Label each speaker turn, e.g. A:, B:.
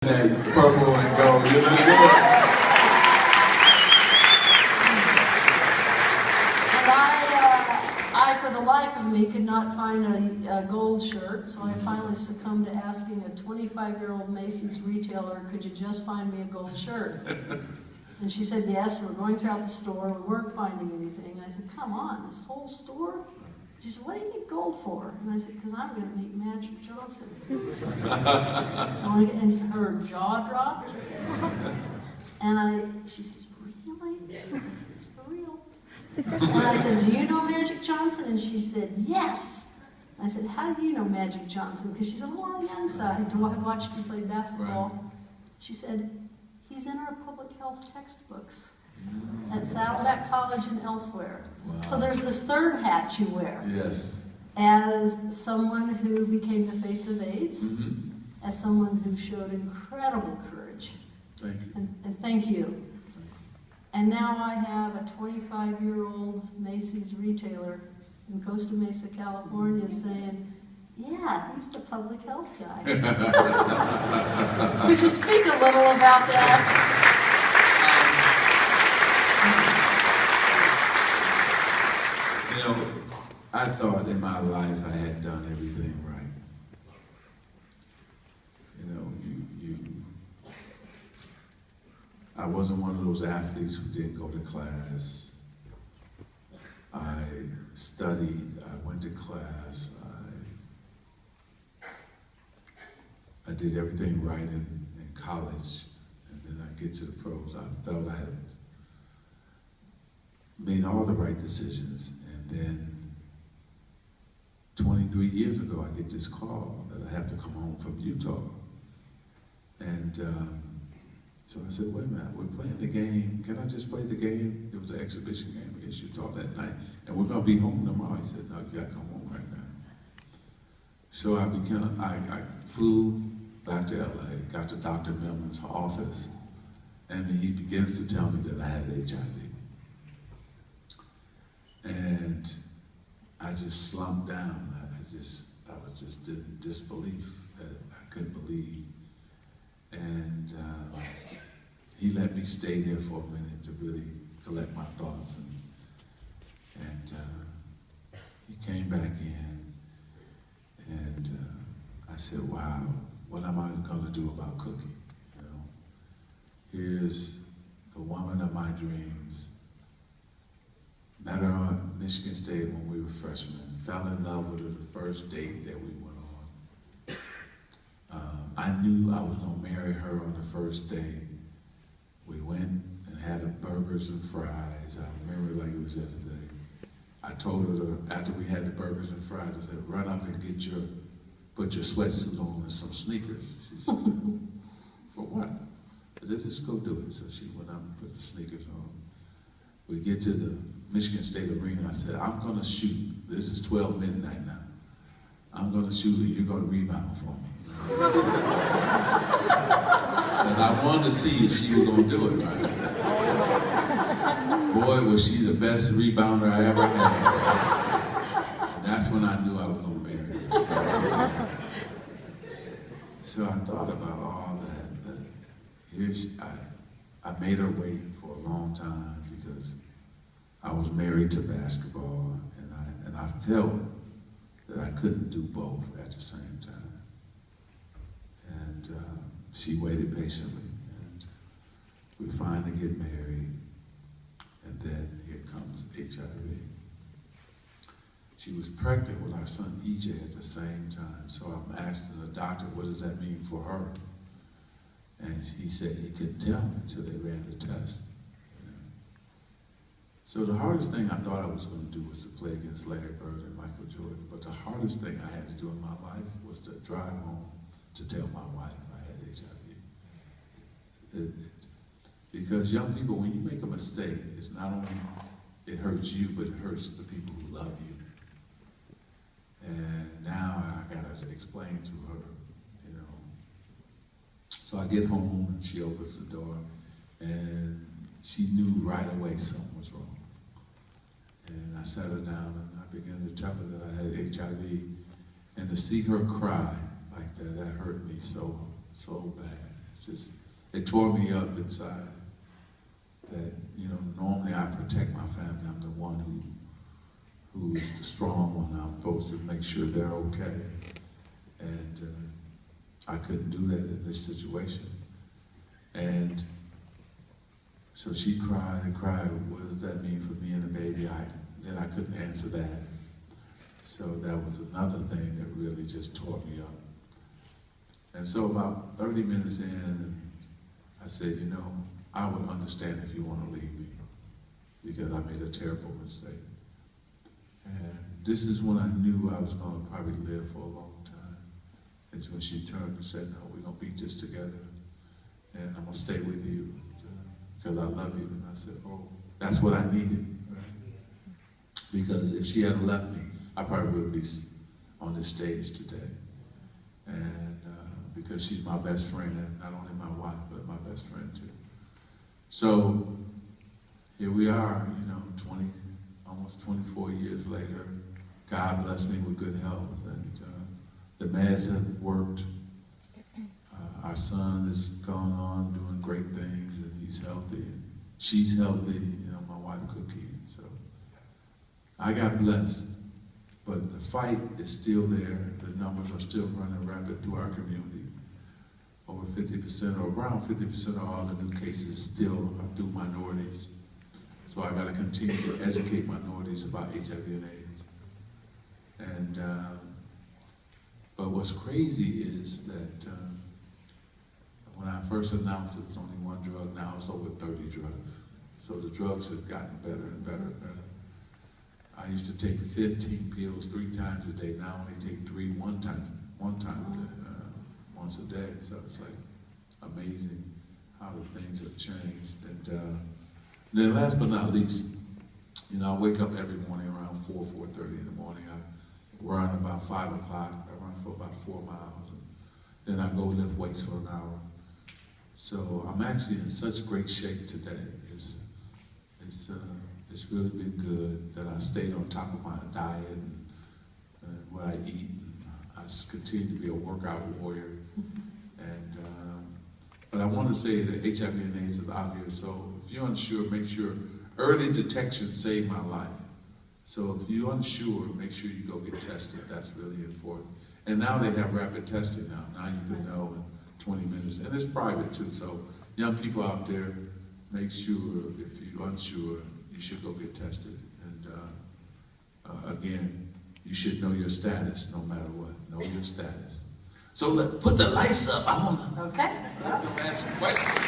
A: That purple and gold, you look good.
B: And I, for the life of me, could not find a gold shirt, so I finally succumbed to asking a 25-year-old Macy's retailer, could you just find me a gold shirt? And she said, yes, we're going throughout the store, we weren't finding anything. And I said, come on, this whole store? She said, what do you need gold for? And I said, because I'm going to meet Magic Johnson. And her jaw dropped. And she says, really? I said, it's for real. And I said, do you know Magic Johnson? And she said, yes. And I said, how do you know Magic Johnson? Because she's a little on the young side. I've watched him play basketball. Right. She said, he's in our public health textbooks at Saddleback College and elsewhere. Wow. So there's this third hat you wear.
A: Yes.
B: As someone who became the face of AIDS, as someone who showed incredible courage.
A: Thank you.
B: And thank you. And now I have a 25-year-old Macy's retailer in Costa Mesa, California saying, yeah, he's the public health guy. Could you speak a little about that?
A: You know, I thought in my life I had done everything right. You know, I wasn't one of those athletes who didn't go to class. I studied, I went to class, I did everything right in college, and then I get to the pros. I felt I had made all the right decisions, and then 23 years ago I get this call that I have to come home from Utah. And so I said, wait a minute, we're playing the game. Can I just play the game? It was an exhibition game against Utah that night, and we're gonna be home tomorrow. He said, no, you gotta come home right now. So I flew back to LA, got to Dr. Millman's office, and he begins to tell me that I had HIV. And I just slumped down. I was just in disbelief. I couldn't believe. And he let me stay there for a minute to really collect my thoughts. And he came back in, and I said, wow, what am I gonna do about Cookie? You know, here's the woman of my dreams. Met her on Michigan State when we were freshmen. Fell in love with her the first date that we went on. I knew I was gonna marry her on the first day. We went and had a burgers and fries. I remember it like it was yesterday. I told her after we had the burgers and fries, I said, run up and put your sweatsuit on and some sneakers. She said, for what? I said, just go do it. So she went up and put the sneakers on. We get to the Michigan State Arena. I said, I'm gonna shoot. This is 12 midnight now. I'm gonna shoot and you're gonna rebound for me. And I wanted to see if she was gonna do it right. Boy, was she the best rebounder I ever had. And that's when I knew I was gonna marry her. So I thought about all that. I made her wait for a long time because I was married to basketball, and I felt that I couldn't do both at the same time. And she waited patiently, and we finally get married, and then here comes HIV. She was pregnant with our son EJ at the same time, so I'm asking the doctor, what does that mean for her? And he said he couldn't tell me until they ran the test. So the hardest thing I thought I was going to do was to play against Larry Bird and Michael Jordan, but the hardest thing I had to do in my life was to drive home to tell my wife I had HIV. Because young people, when you make a mistake, it's not only it hurts you, but it hurts the people who love you. And now I gotta explain to her, you know. So I get home and she opens the door, and she knew right away something was wrong. And I sat her down and I began to tell her that I had HIV, and to see her cry like that, that hurt me so bad. it tore me up inside. That, you know, normally I protect my family. I'm the one who is the strong one. I'm supposed to make sure they're okay. And I couldn't do that in this situation. And so she cried and cried. What does that mean for me and the baby? Then I couldn't answer that. So that was another thing that really just tore me up. And so about 30 minutes in, I said, you know, I would understand if you want to leave me, because I made a terrible mistake. And this is when I knew I was going to probably live for a long time. It's when she turned and said, no, we're going to be just together, and I'm going to stay with you because I love you. And I said, oh, that's what I needed, right? Because if she hadn't left me, I probably wouldn't be on this stage today. And because she's my best friend, not only my wife, but my best friend too. So here we are, you know, almost 24 years later. God blessed me with good health, and the meds have worked. Our son has gone on doing great things, and he's healthy, and she's healthy, you know, my wife Cookie. And so I got blessed, but the fight is still there. The numbers are still running rapid through our community. Over 50% or around 50% of all the new cases still are through minorities. So I got to continue to educate minorities about HIV and AIDS. And but what's crazy is that when I first announced it was only one drug, now it's over 30 drugs. So the drugs have gotten better and better and better. I used to take 15 pills 3 times a day. Now I only take 3 one time a day. Once a day. So it's like amazing how the things have changed. And then last but not least, you know, I wake up every morning around 4:30 in the morning. I run about 5 o'clock. I run for about 4 miles. And then I go lift weights for an hour. So I'm actually in such great shape today. It's really been good that I stayed on top of my diet and what I eat. I just continue to be a workout warrior. And but I want to say that HIV and AIDS is out here. So if you're unsure, make sure early detection saved my life. So if you're unsure, make sure you go get tested. That's really important. And now they have rapid testing now. Now you can know in 20 minutes. And it's private too. So young people out there, make sure if you're unsure, you should go get tested. And again, you should know your status no matter what. Know your status. So put the lights up. I want to
B: Okay.
A: ask some questions.